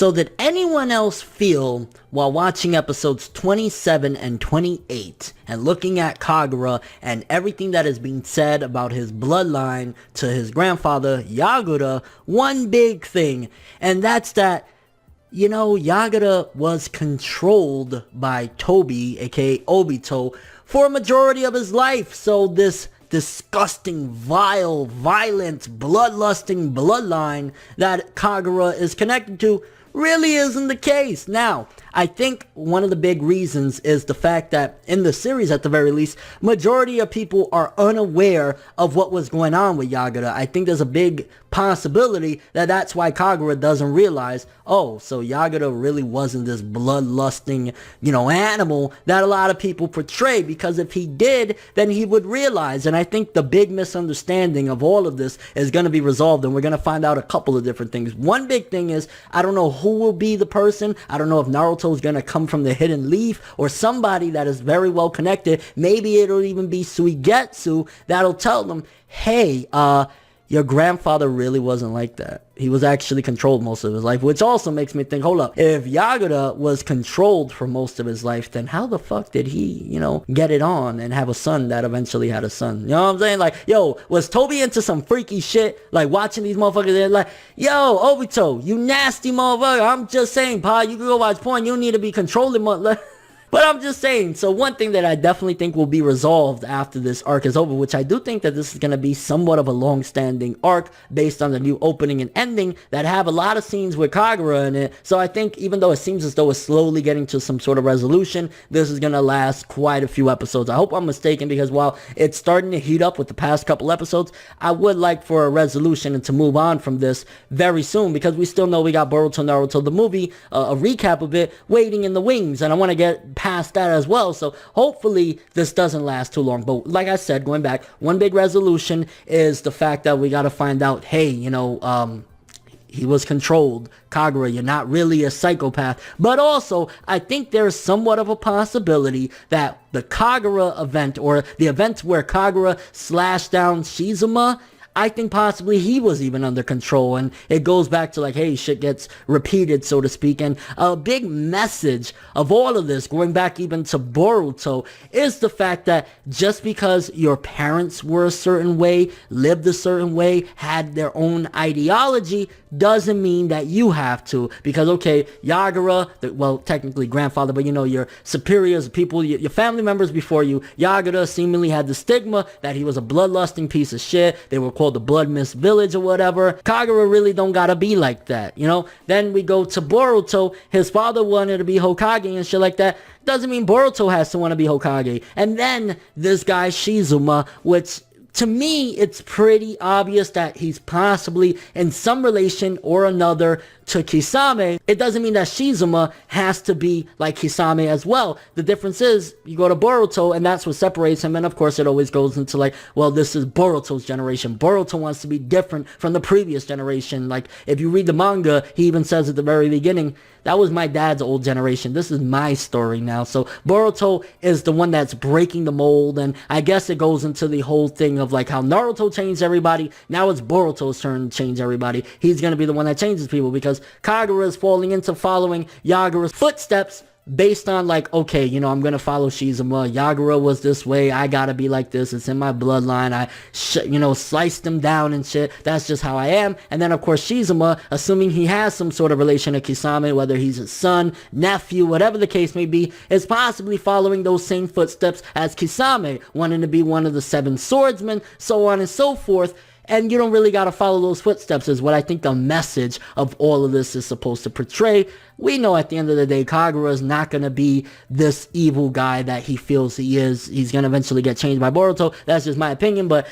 So did anyone else feel while watching episodes 27 and 28 and looking at Kagura and everything that is being said about his bloodline to his grandfather Yagura, one big thing, and that's that, you know, Yagura was controlled by Tobi, aka Obito, for a majority of his life. So this disgusting, vile, violent, bloodlusting bloodline that Kagura is connected to really isn't the case. Now, I think one of the big reasons is the fact that in the series, at the very least, majority of people are unaware of what was going on with Yagura. I think there's a big possibility that that's why Kagura doesn't realize, oh, so Yagura really wasn't this bloodlusting, animal that a lot of people portray, because if he did, then he would realize. And I think the big misunderstanding of all of this is going to be resolved, and we're going to find out a couple of different things. One big thing is, I don't know who will be the person. I don't know if Naruto is going to come from the hidden leaf or somebody that is very well connected. Maybe it'll even be Suigetsu that'll tell them, hey, your grandfather really wasn't like that. He was actually controlled most of his life, which also makes me think, hold up, if Yagura was controlled for most of his life, then how the fuck did he, get it on and have a son that eventually had a son? You know what I'm saying? Like, yo, was Tobi into some freaky shit? Like, watching these motherfuckers, they're like, yo, Obito, you nasty motherfucker. I'm just saying, pa, you can go watch porn. You don't need to be controlling But I'm just saying, so one thing that I definitely think will be resolved after this arc is over, which I do think that this is going to be somewhat of a long-standing arc based on the new opening and ending that have a lot of scenes with Kagura in it. So I think even though it seems as though it's slowly getting to some sort of resolution, this is going to last quite a few episodes. I hope I'm mistaken, because while it's starting to heat up with the past couple episodes, I would like for a resolution and to move on from this very soon, because we still know we got Boruto Naruto the movie, a recap of it, waiting in the wings, and I want to get past that as well. So hopefully this doesn't last too long. But like I said, going back, one big resolution is the fact that we got to find out, hey, he was controlled. Kagura, you're not really a psychopath. But also, I think there's somewhat of a possibility that the Kagura event, or the event where Kagura slashed down Shizuma, I think possibly he was even under control, and it goes back to like, hey, shit gets repeated, so to speak. And a big message of all of this, going back even to Boruto, is the fact that just because your parents were a certain way, lived a certain way, had their own ideology, doesn't mean that you have to. Because, okay, Yagura, well, technically grandfather, but your superiors, people, your family members before you, Yagura seemingly had the stigma that he was a bloodlusting piece of shit. They were called the Blood Mist Village or whatever. Kagura really don't gotta be like that, Then we go to Boruto. His father wanted to be Hokage and shit like that. Doesn't mean Boruto has to want to be Hokage. And then this guy Shizuma, which to me, it's pretty obvious that he's possibly in some relation or another to Kisame. It doesn't mean that Shizuma has to be like Kisame as well. The difference is, you go to Boruto, and that's what separates him. And of course, it always goes into like, well, this is Boruto's generation. Boruto wants to be different from the previous generation. Like, if you read the manga, he even says at the very beginning, that was my dad's old generation. This is my story now. So Boruto is the one that's breaking the mold. And I guess it goes into the whole thing of like how Naruto changed everybody. Now it's Boruto's turn to change everybody. He's going to be the one that changes people, because Kagura is falling into following Yagura's footsteps based on like, okay, I'm going to follow Shizuma. Yagura was this way. I got to be like this. It's in my bloodline. I, sliced him down and shit. That's just how I am. And then, of course, Shizuma, assuming he has some sort of relation to Kisame, whether he's his son, nephew, whatever the case may be, is possibly following those same footsteps as Kisame, wanting to be one of the 7 swordsmen, so on and so forth. And you don't really got to follow those footsteps, is what I think the message of all of this is supposed to portray. We know at the end of the day, Kagura is not going to be this evil guy that he feels he is. He's going to eventually get changed by Boruto. That's just my opinion, but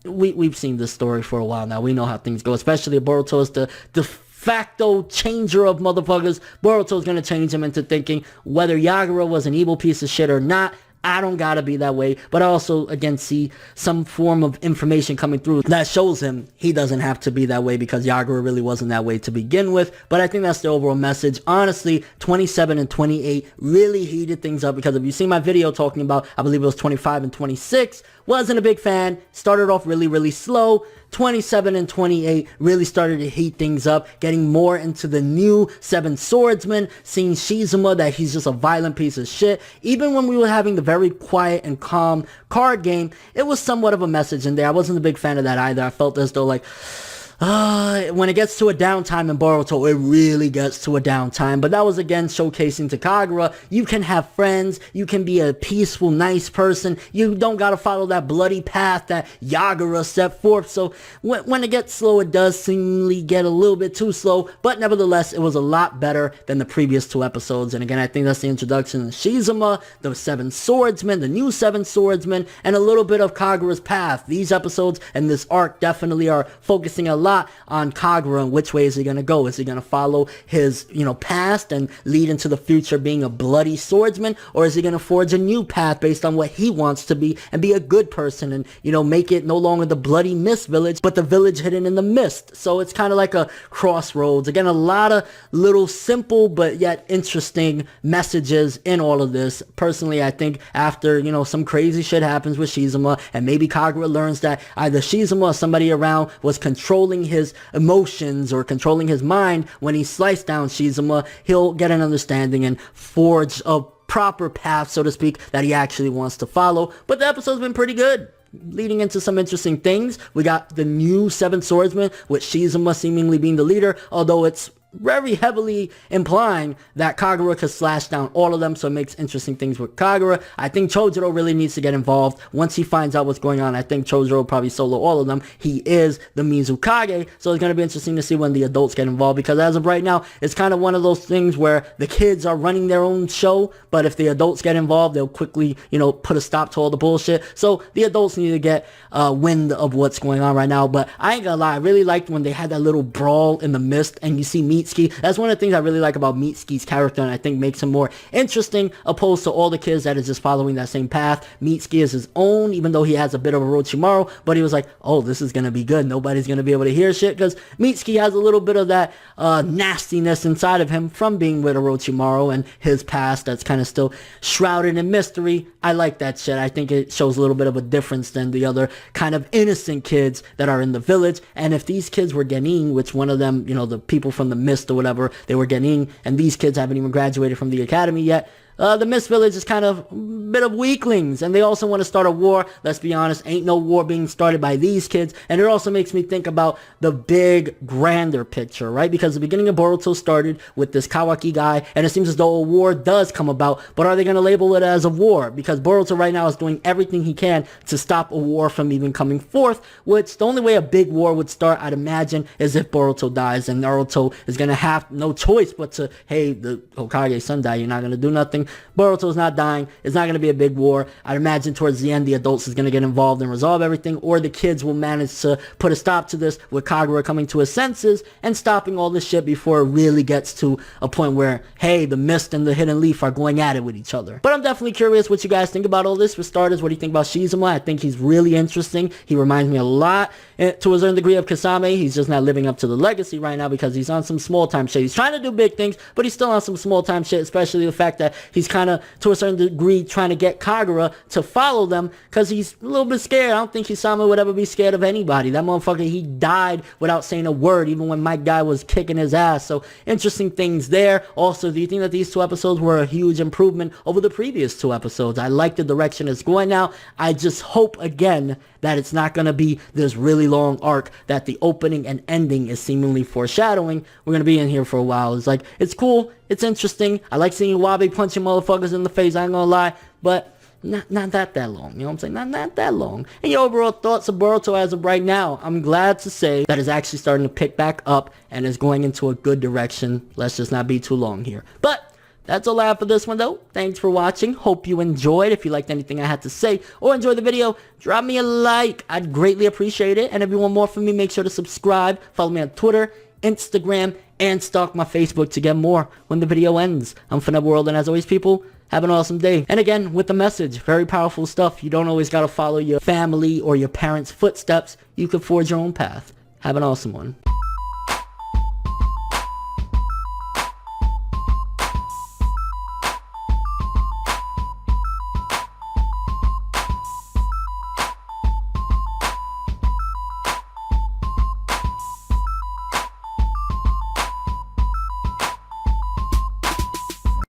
we've seen this story for a while now. We know how things go, especially if Boruto is the de facto changer of motherfuckers. Boruto is going to change him into thinking whether Yagura was an evil piece of shit or not. I don't gotta be that way, but I also, again, see some form of information coming through that shows him he doesn't have to be that way, because Yagura really wasn't that way to begin with. But I think that's the overall message. Honestly, 27 and 28 really heated things up, because if you see my video talking about, I believe it was 25 and 26, wasn't a big fan. Started off really, really slow. 27 and 28 really started to heat things up, getting more into the new Seven Swordsman, seeing Shizuma that he's just a violent piece of shit. Even when we were having the very quiet and calm card game, it was somewhat of a message in there. I wasn't a big fan of that either. I felt as though like, when it gets to a downtime in Boruto, it really gets to a downtime. But that was again showcasing to Kagura, you can have friends, you can be a peaceful, nice person, you don't gotta follow that bloody path that Yagura set forth. So when it gets slow, it does seemingly get a little bit too slow, but nevertheless, it was a lot better than the previous 2 episodes. And again, I think that's the introduction of Shizuma, the Seven Swordsmen, the new Seven Swordsmen, and a little bit of Kagura's path. These episodes and this arc definitely are focusing a lot on Kagura and which way is he going to go. Is he going to follow his, past and lead into the future being a bloody swordsman, or is he going to forge a new path based on what he wants to be and be a good person and, make it no longer the bloody mist village, but the village hidden in the mist. So it's kind of like a crossroads. Again, a lot of little simple but yet interesting messages in all of this. Personally, I think after, some crazy shit happens with Shizuma and maybe Kagura learns that either Shizuma or somebody around was controlling his emotions or controlling his mind when he sliced down Shizuma, he'll get an understanding and forge a proper path, so to speak, that he actually wants to follow. But the episode's been pretty good, leading into some interesting things. We got the new Seven Swordsmen with Shizuma seemingly being the leader, although it's very heavily implying that Kagura could slash down all of them, so it makes interesting things with Kagura. I think Chojuro really needs to get involved. Once he finds out what's going on, I think Chojuro will probably solo all of them. He is the Mizukage, so it's going to be interesting to see when the adults get involved, because as of right now, it's kind of one of those things where the kids are running their own show, but if the adults get involved, they'll quickly, put a stop to all the bullshit. So the adults need to get wind of what's going on right now. But I ain't gonna lie, I really liked when they had that little brawl in the mist and you see Mitsuki. That's one of the things I really like about Mitsuki's character, and I think makes him more interesting opposed to all the kids that is just following that same path. Mitsuki is his own, even though he has a bit of a Orochimaru, but he was like, oh, this is gonna be good. Nobody's gonna be able to hear shit, because Mitsuki has a little bit of that nastiness inside of him from being with Orochimaru and his past that's kind of still shrouded in mystery. I like that shit. I think it shows a little bit of a difference than the other kind of innocent kids that are in the village. And if these kids were Genin, which one of them, the people from the mist or whatever, they were Genin, and these kids haven't even graduated from the academy yet, the Mist Village is kind of a bit of weaklings, and they also want to start a war. Let's be honest, ain't no war being started by these kids. And it also makes me think about the big, grander picture, right? Because the beginning of Boruto started with this Kawaki guy, and it seems as though a war does come about, but are they going to label it as a war? Because Boruto right now is doing everything he can to stop a war from even coming forth, which the only way a big war would start, I'd imagine, is if Boruto dies, and Naruto is going to have no choice but to, hey, the Hokage's son died, you're not going to do nothing. Boruto's not dying. It's not going to be a big war. I'd imagine towards the end, the adults is going to get involved and resolve everything, or the kids will manage to put a stop to this with Kagura coming to his senses and stopping all this shit before it really gets to a point where, hey, the mist and the hidden leaf are going at it with each other. But I'm definitely curious what you guys think about all this. For starters, what do you think about Shizuma? I think he's really interesting. He reminds me a lot, to a certain degree, of Kasame. He's just not living up to the legacy right now because he's on some small-time shit. He's trying to do big things, but he's still on some small-time shit, especially the fact that he's kind of, to a certain degree, trying to get Kagura to follow them because he's a little bit scared. I don't think Kisame would ever be scared of anybody. That motherfucker, he died without saying a word, even when Mike Guy was kicking his ass. So, interesting things there. Also, do you think that these 2 episodes were a huge improvement over the previous 2 episodes? I like the direction it's going now. I just hope, again, that it's not going to be this really long arc that the opening and ending is seemingly foreshadowing. We're going to be in here for a while. It's like, it's cool. It's interesting. I like seeing Wabe punching motherfuckers in the face. I ain't going to lie. But not that long. You know what I'm saying? Not that long. And your overall thoughts of Boruto as of right now, I'm glad to say that it's actually starting to pick back up and is going into a good direction. Let's just not be too long here. But that's all I have for this one, though. Thanks for watching. Hope you enjoyed. If you liked anything I had to say or enjoyed the video, drop me a like. I'd greatly appreciate it. And if you want more from me, make sure to subscribe. Follow me on Twitter, Instagram, and stalk my Facebook to get more when the video ends. I'm ForneverWorld, and as always, people, have an awesome day. And again, with the message, very powerful stuff. You don't always gotta follow your family or your parents' footsteps. You can forge your own path. Have an awesome one.